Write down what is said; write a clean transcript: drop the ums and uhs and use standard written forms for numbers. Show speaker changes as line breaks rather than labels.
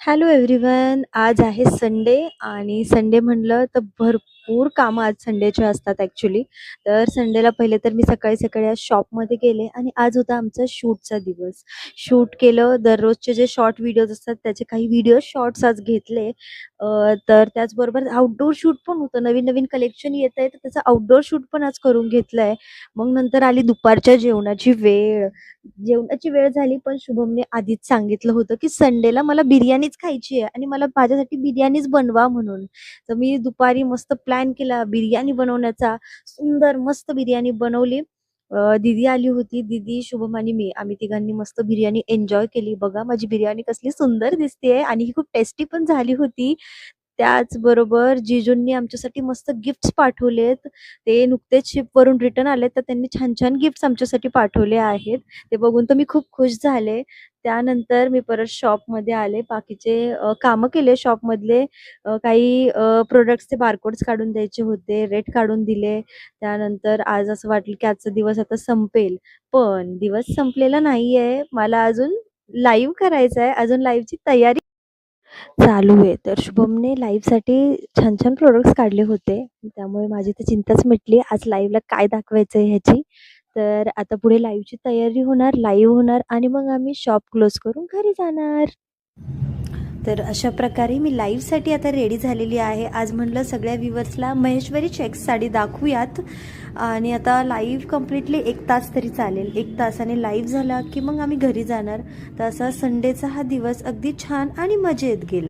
Hello everyone. आज आहे Sunday आणि संडे म्हणलं तर भरपूर कामं आज संडेचे असतात ॲक्च्युली. तर संडेला पहिले तर मी सकाळी-सकाळी आज शॉपमध्ये गेले आणि आज होता आमचा शूटचा दिवस. शूट केलं. दररोजचे जे शॉर्ट व्हिडिओज असतात त्याचे काही व्हिडिओ शॉर्ट्स आज घेतले. तर त्याचबरोबर आउटडोर शूट पण होतं. नवीन-नवीन कलेक्शन येतंय तर त्याचं आउटडोर शूट पण आज करून घेतलंय. मग नंतर आली दुपारच्या जेवणाची वेळ. जेवणाची वेळ झाली पण शुभमने आधीच सांगितलं होतं, की संडेला मला बिर्याणीच खायची आहे आणि मला माझ्यासाठी बिर्याणीच बनवा म्हणून. तर मी दुपारी मस्त प्लॅन केला बिर्याणी बनवण्याचा. सुंदर मस्त बिर्याणी बनवली. दीदी आली होती. दीदी, शुभम आणि मी आम्ही तिघांनी मस्त बिर्याणी एन्जॉय केली. बघा माझी बिर्याणी कसली सुंदर दिसतेय आणि ही खूप टेस्टी पण झाली होती. त्याचबरोबर जीजूंनी आमच्यासाठी मस्त गिफ्ट्स पाठवलेत. ते नुकतेच शिपवरून रिटर्न आलेत, तर त्यांनी छान-छान गिफ्ट्स आमच्यासाठी पाठवले आहेत. ते बघून तर मी खूप खुश झाले. त्यानंतर मी परत शॉपमध्ये आले. बाकीचे कामं केले शॉपमधले. काही प्रॉडक्ट्सचे बारकोड्स काढून द्यायचे होते, रेट काढून दिले. त्यानंतर आज असं वाटलं, की आजचा दिवस आता संपेल. पण दिवस संपलेला नाहीये. मला अजून लाईव्ह करायचा आहे. अजून लाईव्हची तयारी चालू आहे. तर शुभमने लाईव्हसाठी छान-छान प्रॉडक्ट्स काढले होते. त्यामुळे माझी तर चिंताच मिटली. आज लाईव्हला काय दाखवायचं आहे ह्याची. तर आता पुढे लाईव्हची तयारी होणार, लाईव्ह होणार आणि मग आम्ही शॉप क्लोज करून घरी जाणार. तर अशा प्रकारे मी लाईव्हसाठी आता रेडी झालेली आहे. आज म्हटलं सगळ्या व्ह्यूअर्सला महेश्वरी चेक्स साडी दाखवूयात आणि आता लाईव्ह कम्प्लिटली 1 तास तरी चालेल. 1 तासाने लाईव्ह झाला की मग आम्ही घरी जाणार. तर असा संडेचा हा दिवस अगदी छान आणि मजेत गेला.